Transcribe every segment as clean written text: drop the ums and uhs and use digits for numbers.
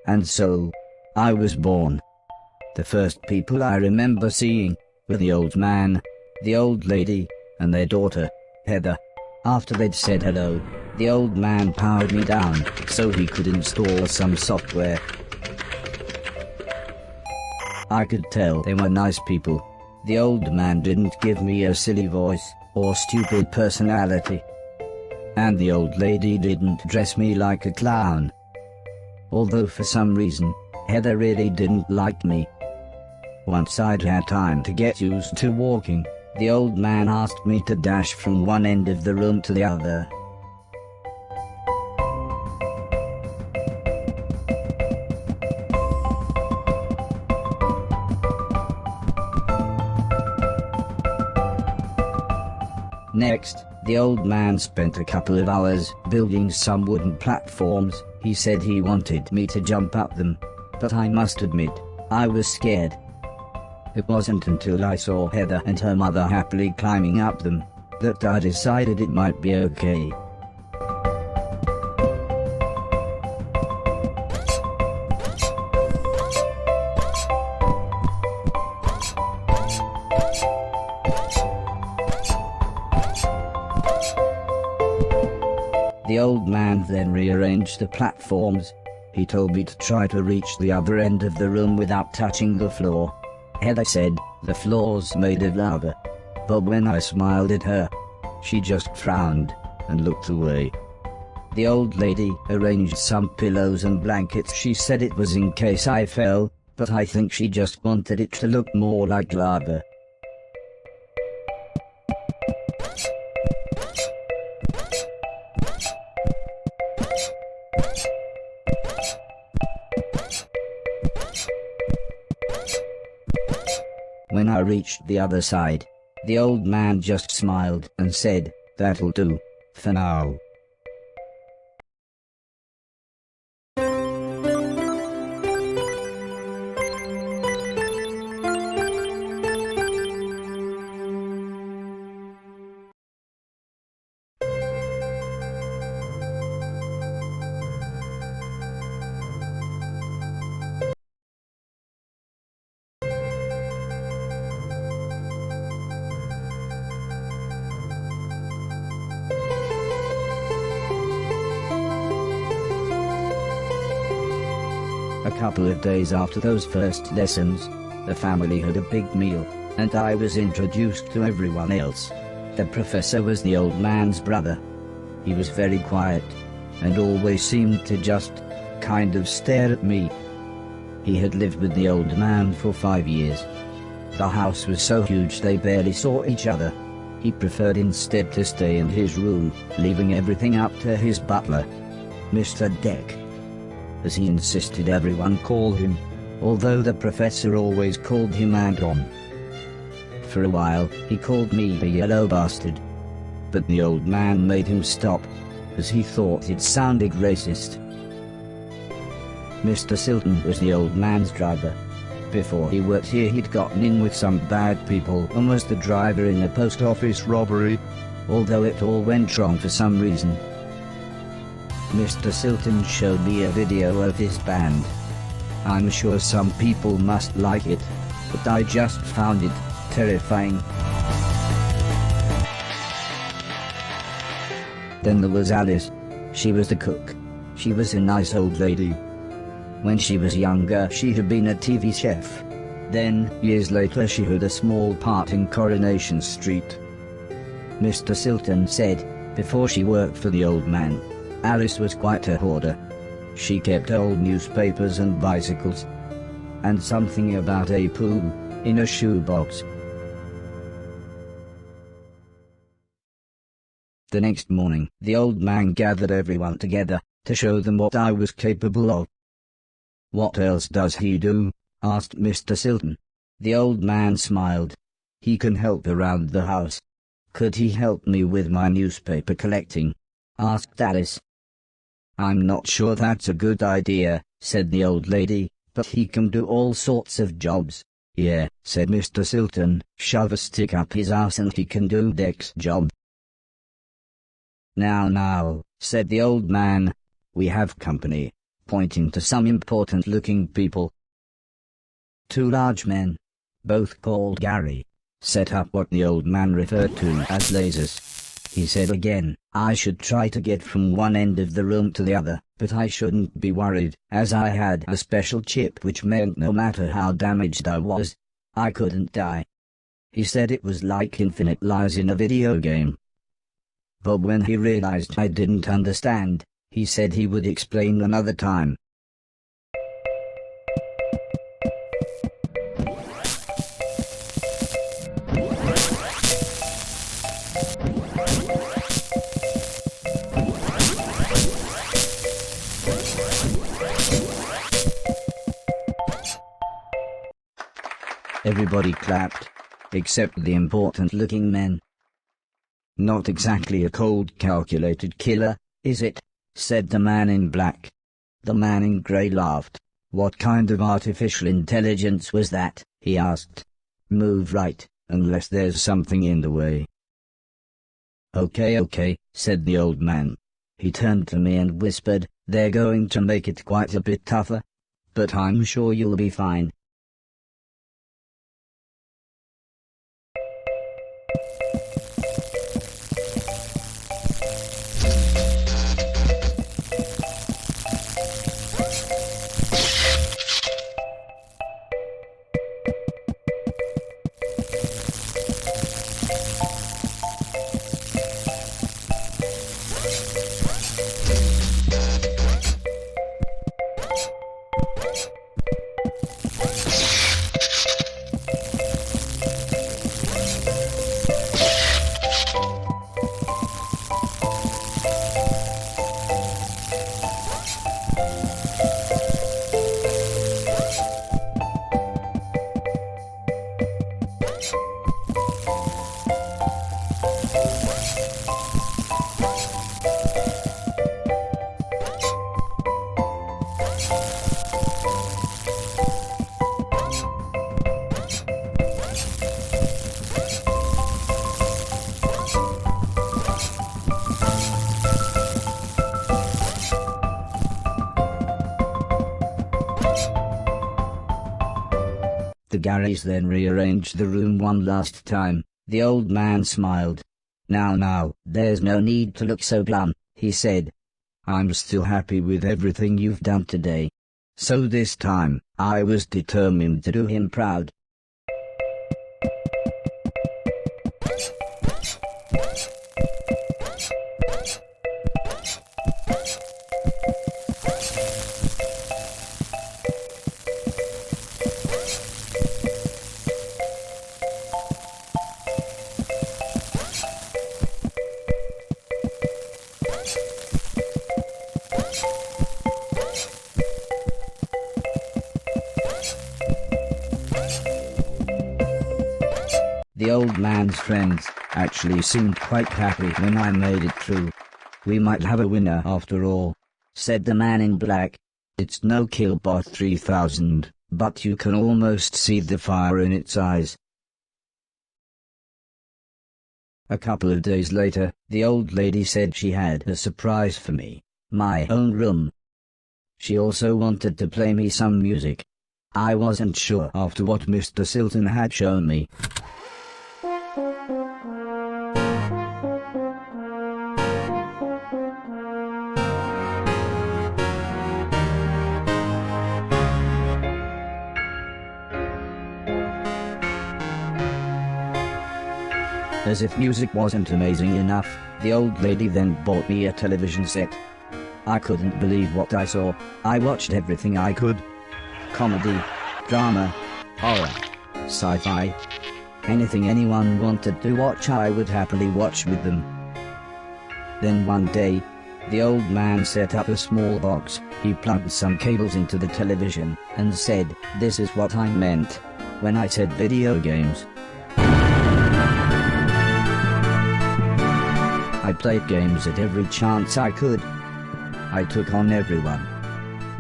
And so, I was born. The first people I remember seeing were the old man, the old lady, and their daughter, Heather. After they'd said hello, the old man powered me down so he could install some software. I could tell they were nice people. The old man didn't give me a silly voice or stupid personality. And the old lady didn't dress me like a clown. Although for some reason, Heather really didn't like me. Once I'd had time to get used to walking, the old man asked me to dash from one end of the room to the other. Next, the old man spent a couple of hours building some wooden platforms. He said he wanted me to jump up them, but I must admit, I was scared. It wasn't until I saw Heather and her mother happily climbing up them that I decided it might be okay. The old man then rearranged the platforms. He told me to try to reach the other end of the room without touching the floor. Heather said the floor's made of lava. But when I smiled at her, she just frowned and looked away. The old lady arranged some pillows and blankets. She said it was in case I fell, but I think she just wanted it to look more like lava. When I reached the other side, the old man just smiled and said, "That'll do, for now." couple of days after those first lessons, the family had a big meal, and I was introduced to everyone else. The professor was the old man's brother. He was very quiet, and always seemed to just kind of stare at me. He had lived with the old man for 5 years. The house was so huge they barely saw each other. He preferred instead to stay in his room, leaving everything up to his butler, Mr. Deck, as he insisted everyone call him, although the professor always called him Anton. For a while, he called me a yellow bastard, but the old man made him stop, as he thought it sounded racist. Mr. Silton was the old man's driver. Before he worked here, he'd gotten in with some bad people and was the driver in a post office robbery, although it all went wrong for some reason. Mr. Silton showed me a video of his band. I'm sure some people must like it, but I just found it terrifying. Then there was Alice. She was the cook. She was a nice old lady. When she was younger, she had been a TV chef. Then, years later, she had a small part in Coronation Street. Mr. Silton said, before she worked for the old man, Alice was quite a hoarder. She kept old newspapers and bicycles, and something about a pool in a shoebox. The next morning, the old man gathered everyone together to show them what I was capable of. "What else does he do?" asked Mr. Silton. The old man smiled. "He can help around the house." "Could he help me with my newspaper collecting?" asked Alice. "I'm not sure that's a good idea," said the old lady, "but he can do all sorts of jobs." "Yeah," said Mr. Silton, "shove a stick up his ass and he can do Deck's job." Now, said the old man, "we have company," pointing to some important-looking people. Two large men, both called Gary, set up what the old man referred to as lasers. He said again, I should try to get from one end of the room to the other, but I shouldn't be worried, as I had a special chip which meant no matter how damaged I was, I couldn't die. He said it was like infinite lives in a video game. But when he realized I didn't understand, he said he would explain another time. Everybody clapped, except the important-looking men. "Not exactly a cold, calculated killer, is it?" said the man in black. The man in grey laughed. "What kind of artificial intelligence was that?" he asked. "Move right, unless there's something in the way." Okay, said the old man. He turned to me and whispered, "They're going to make it quite a bit tougher, but I'm sure you'll be fine." The Garys then rearranged the room one last time. The old man smiled. Now, there's no need to look so glum," he said. "I'm still happy with everything you've done today. So this time, I was determined to do him proud. The old man's friends actually seemed quite happy when I made it through. "We might have a winner after all," said the man in black. "It's no Killbot 3000, but you can almost see the fire in its eyes." A couple of days later, the old lady said she had a surprise for me, my own room. She also wanted to play me some music. I wasn't sure after what Mr. Silton had shown me. As if music wasn't amazing enough, the old lady then bought me a television set. I couldn't believe what I saw. I watched everything I could. Comedy, drama, horror, sci-fi. Anything anyone wanted to watch I would happily watch with them. Then one day, the old man set up a small box. He plugged some cables into the television and said, "This is what I meant when I said video games." I played games at every chance I could. I took on everyone.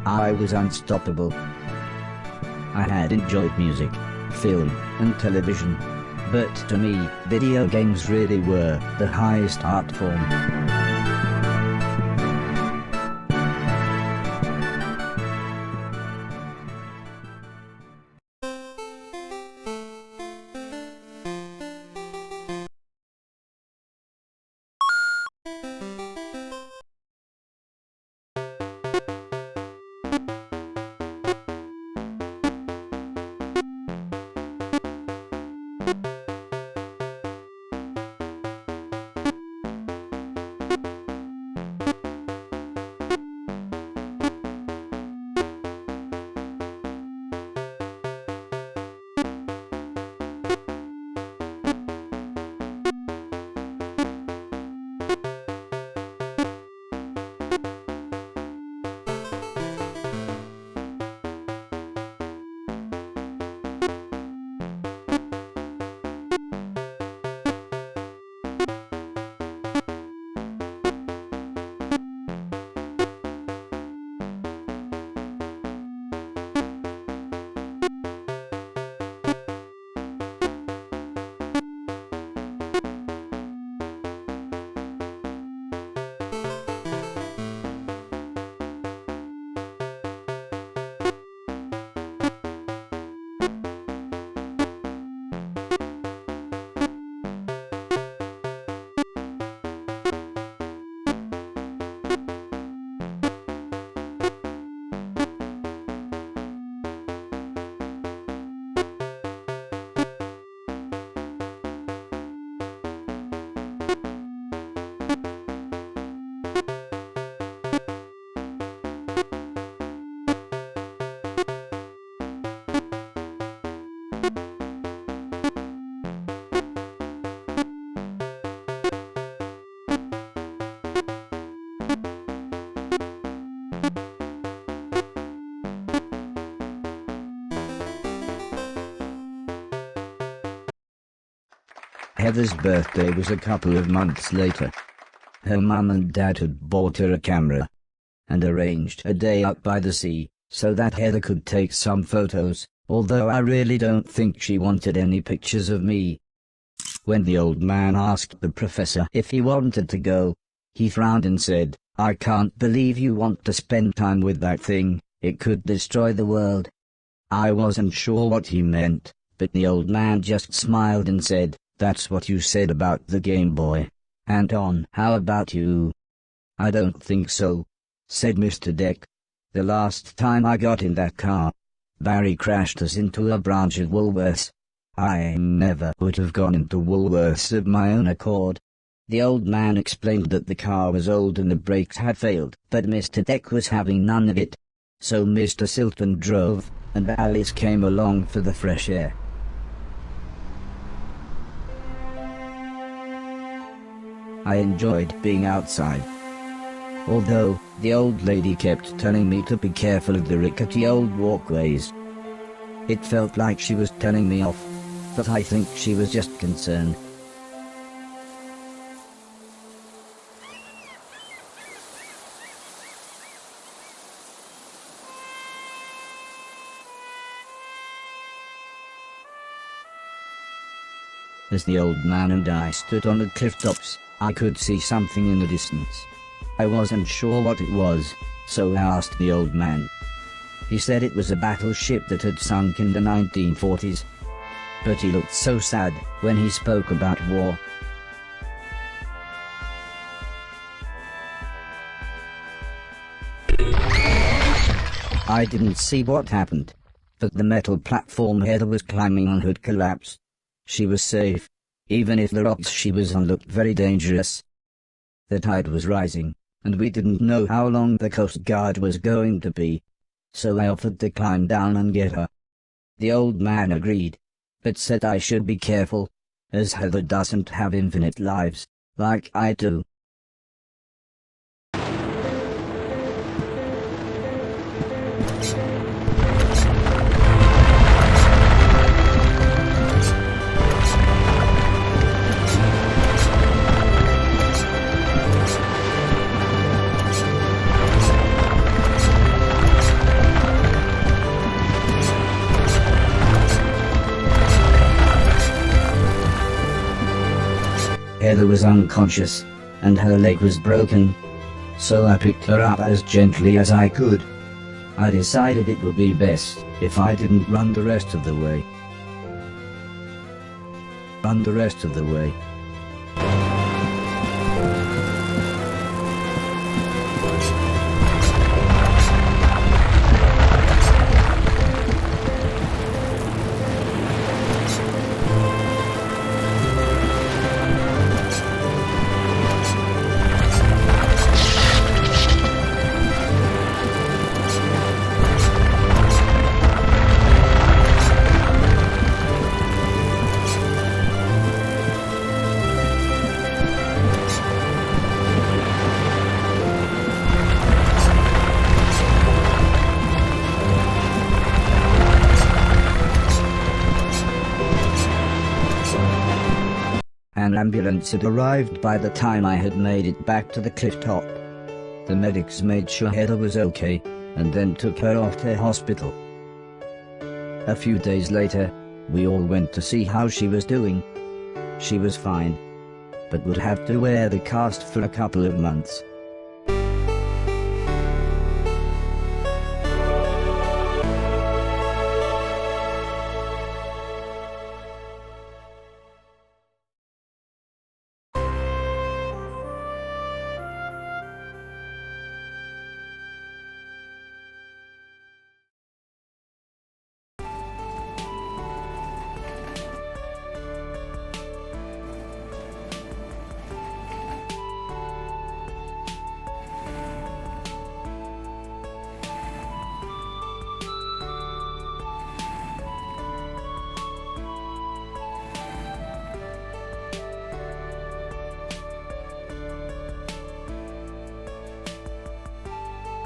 I was unstoppable. I had enjoyed music, film, and television. But to me, video games really were the highest art form. Heather's birthday was a couple of months later. Her mum and dad had bought her a camera and arranged a day up by the sea so that Heather could take some photos, although I really don't think she wanted any pictures of me. When the old man asked the professor if he wanted to go, he frowned and said, "I can't believe you want to spend time with that thing, it could destroy the world." I wasn't sure what he meant, but the old man just smiled and said, "That's what you said about the Game Boy. Anton, how about you?" "I don't think so," said Mr. Deck. The last time I got in that car, Barry crashed us into a branch of Woolworths. I never would have gone into Woolworths of my own accord. The old man explained that the car was old and the brakes had failed, but Mr. Deck was having none of it. So Mr. Silton drove, and Alice came along for the fresh air. I enjoyed being outside. Although, the old lady kept telling me to be careful of the rickety old walkways. It felt like she was telling me off, but I think she was just concerned. As the old man and I stood on the cliff tops, I could see something in the distance. I wasn't sure what it was, so I asked the old man. He said it was a battleship that had sunk in the 1940s. But he looked so sad when he spoke about war. I didn't see what happened, but the metal platform Heather was climbing on had collapsed. She was safe, even if the rocks she was on looked very dangerous. The tide was rising, and we didn't know how long the Coast Guard was going to be, so I offered to climb down and get her. The old man agreed, but said I should be careful, as Heather doesn't have infinite lives, like I do. Heather was unconscious, and her leg was broken, so I picked her up as gently as I could. I decided it would be best if I didn't run the rest of the way. An ambulance had arrived by the time I had made it back to the cliff top. The medics made sure Heather was okay, and then took her off to hospital. A few days later, we all went to see how she was doing. She was fine, but would have to wear the cast for a couple of months.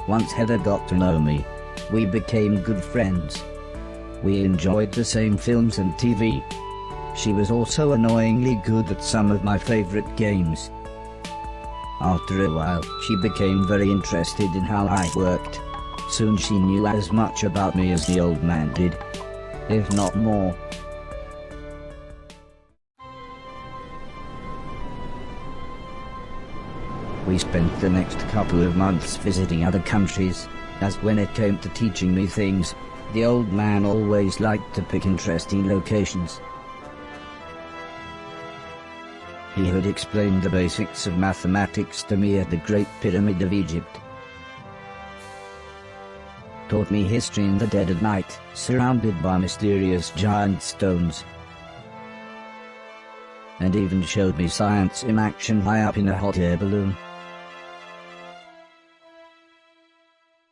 Once Heather got to know me, we became good friends. We enjoyed the same films and TV. She was also annoyingly good at some of my favorite games. After a while, she became very interested in how I worked. Soon she knew as much about me as the old man did, if not more. We spent the next couple of months visiting other countries, as when it came to teaching me things, the old man always liked to pick interesting locations. He had explained the basics of mathematics to me at the Great Pyramid of Egypt. taught me history in the dead of night, surrounded by mysterious giant stones, and even showed me science in action high up in a hot air balloon.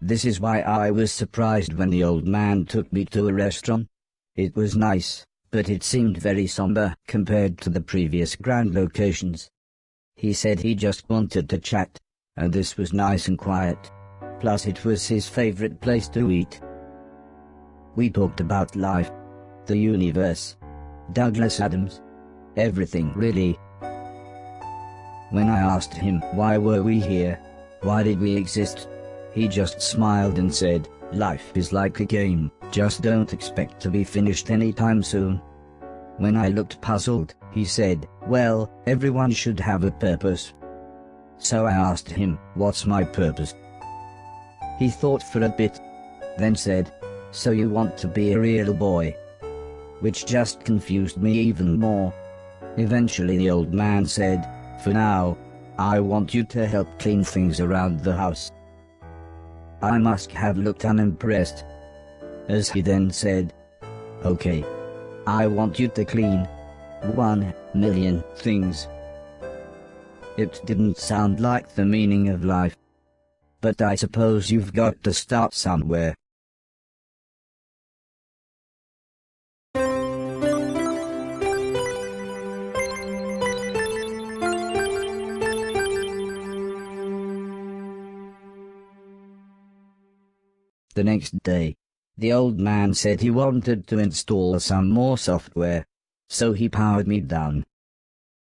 This is why I was surprised when the old man took me to a restaurant. It was nice, but it seemed very somber compared to the previous grand locations. He said he just wanted to chat, and this was nice and quiet. Plus it was his favorite place to eat. We talked about life, the universe, Douglas Adams, everything really. When I asked him why were we here, why did we exist, he just smiled and said, life is like a game, just don't expect to be finished anytime soon. When I looked puzzled, he said, well, everyone should have a purpose. So I asked him, what's my purpose? He thought for a bit, then said, so you want to be a real boy? Which just confused me even more. Eventually the old man said, for now, I want you to help clean things around the house. I must have looked unimpressed, as he then said, okay, I want you to clean 1,000,000 things. It didn't sound like the meaning of life, but I suppose you've got to start somewhere. The next day, the old man said he wanted to install some more software, so he powered me down.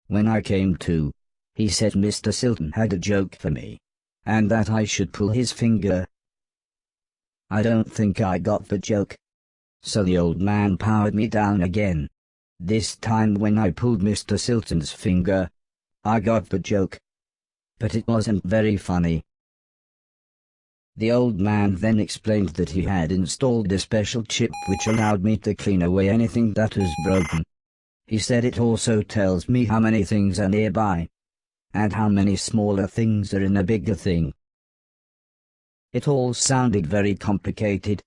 When I came to, he said Mr. Silton had a joke for me, and that I should pull his finger. I don't think I got the joke. So the old man powered me down again. This time when I pulled Mr. Silton's finger, I got the joke. But it wasn't very funny. The old man then explained that he had installed a special chip which allowed me to clean away anything that was broken. He said it also tells me how many things are nearby, and how many smaller things are in a bigger thing. It all sounded very complicated,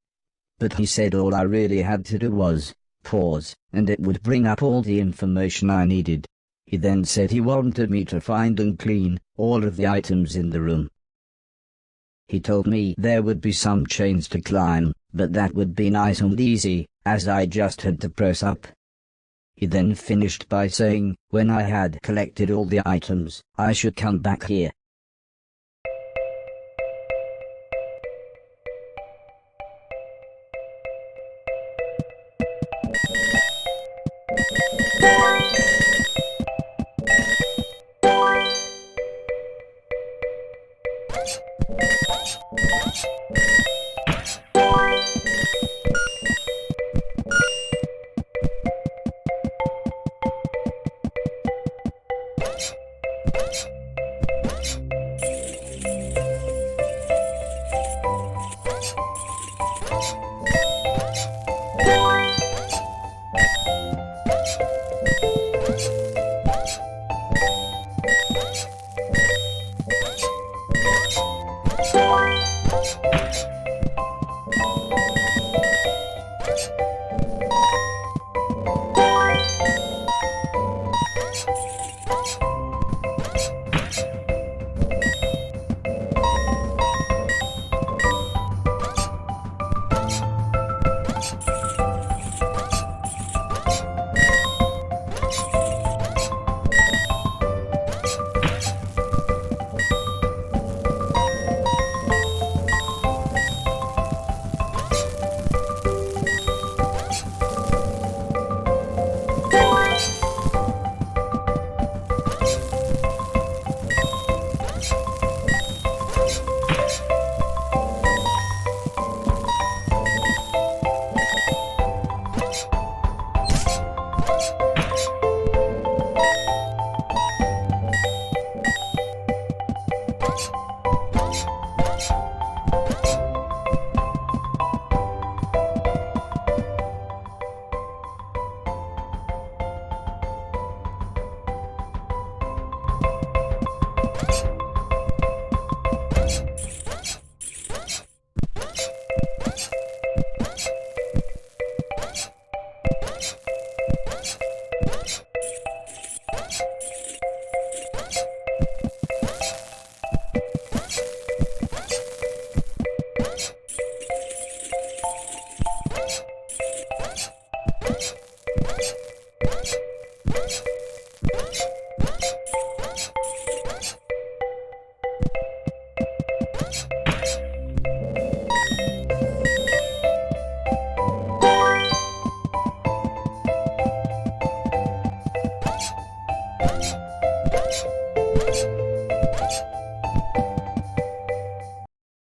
but he said all I really had to do was pause, and it would bring up all the information I needed. He then said he wanted me to find and clean all of the items in the room. He told me there would be some chains to climb, but that would be nice and easy, as I just had to press up. He then finished by saying, when I had collected all the items, I should come back here.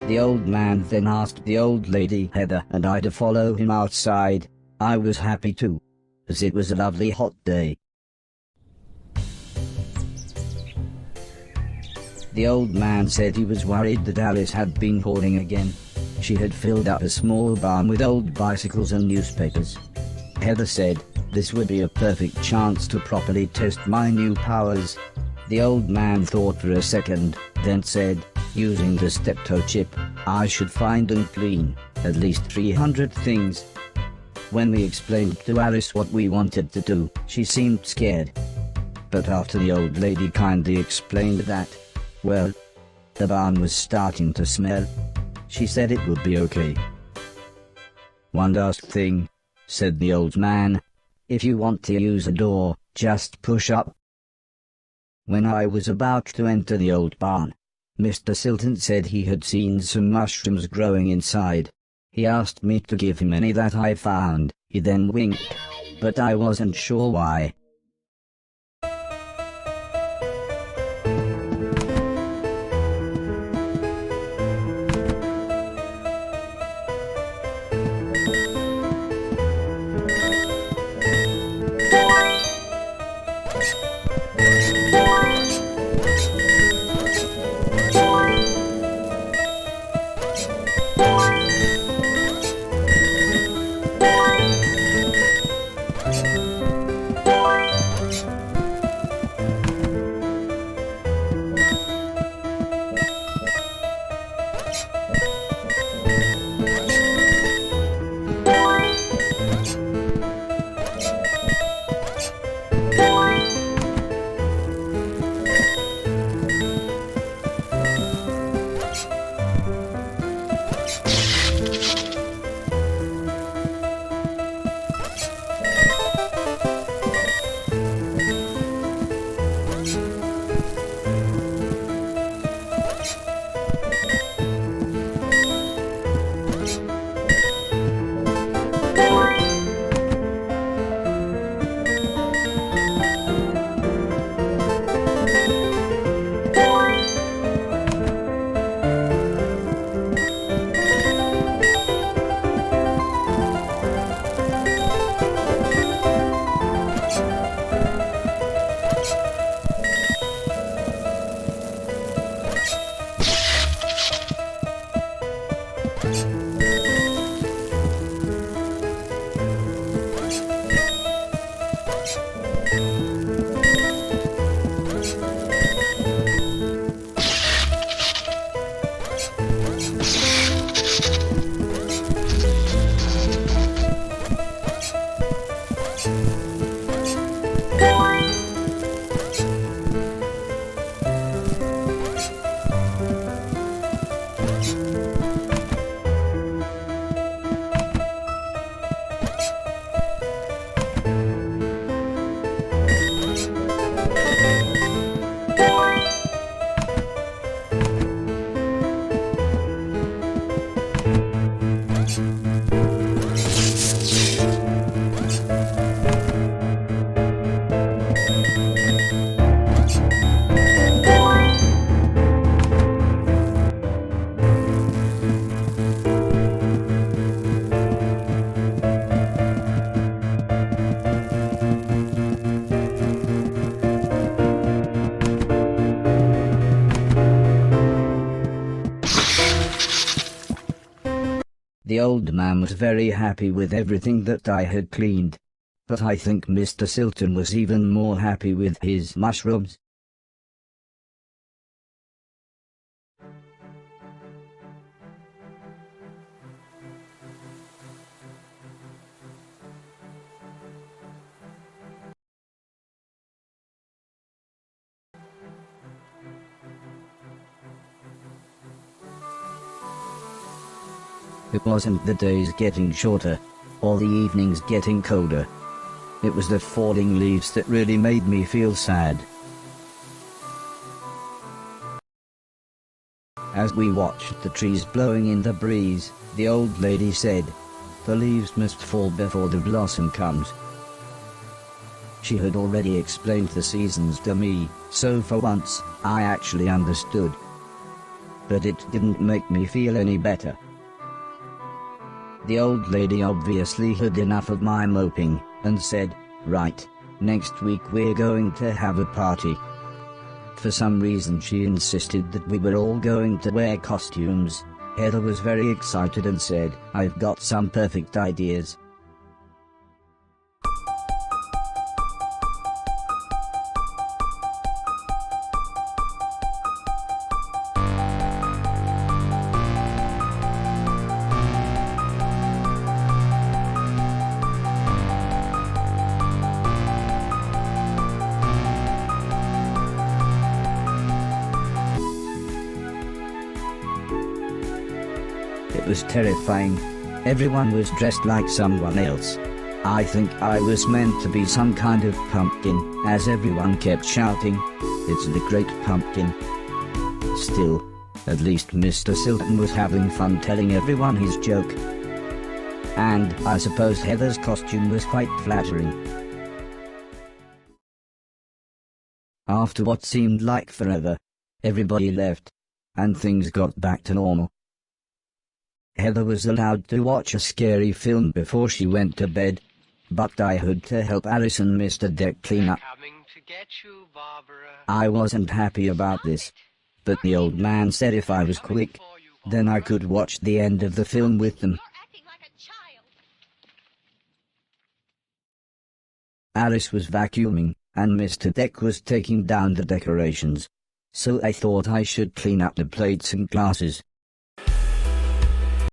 The old man then asked the old lady Heather and I to follow him outside. I was happy too, as it was a lovely hot day. The old man said he was worried that Alice had been hoarding again. She had filled up a small barn with old bicycles and newspapers. Heather said, "This would be a perfect chance to properly test my new powers." The old man thought for a second, then said, "Using the steptoe chip, I should find and clean at least 300 things." When we explained to Alice what we wanted to do, she seemed scared. But after the old lady kindly explained that, well, the barn was starting to smell, she said it would be okay. "One last thing," said the old man. "If you want to use a door, just push up." When I was about to enter the old barn, Mr. Silton said he had seen some mushrooms growing inside. He asked me to give him any that I found. He then winked, but I wasn't sure why. The old man was very happy with everything that I had cleaned. But I think Mr. Silton was even more happy with his mushrooms. It wasn't the days getting shorter, or the evenings getting colder. It was the falling leaves that really made me feel sad. As we watched the trees blowing in the breeze, the old lady said, "The leaves must fall before the blossom comes." She had already explained the seasons to me, so for once, I actually understood. But it didn't make me feel any better. The old lady obviously had enough of my moping, and said, "Right, next week we're going to have a party." For some reason she insisted that we were all going to wear costumes. Heather was very excited and said, "I've got some perfect ideas." It was terrifying. Everyone was dressed like someone else. I think I was meant to be some kind of pumpkin, as everyone kept shouting, "It's the Great Pumpkin." Still, at least Mr. Silton was having fun telling everyone his joke. And I suppose Heather's costume was quite flattering. After what seemed like forever, everybody left, and things got back to normal. Heather was allowed to watch a scary film before she went to bed, but I had to help Alice and Mr. Deck clean up. Coming to get you, Barbara. I wasn't happy about this, but the old man said if I was quick, then I could watch the end of the film with them. You're acting like a child. Alice was vacuuming, and Mr. Deck was taking down the decorations. So I thought I should clean up the plates and glasses.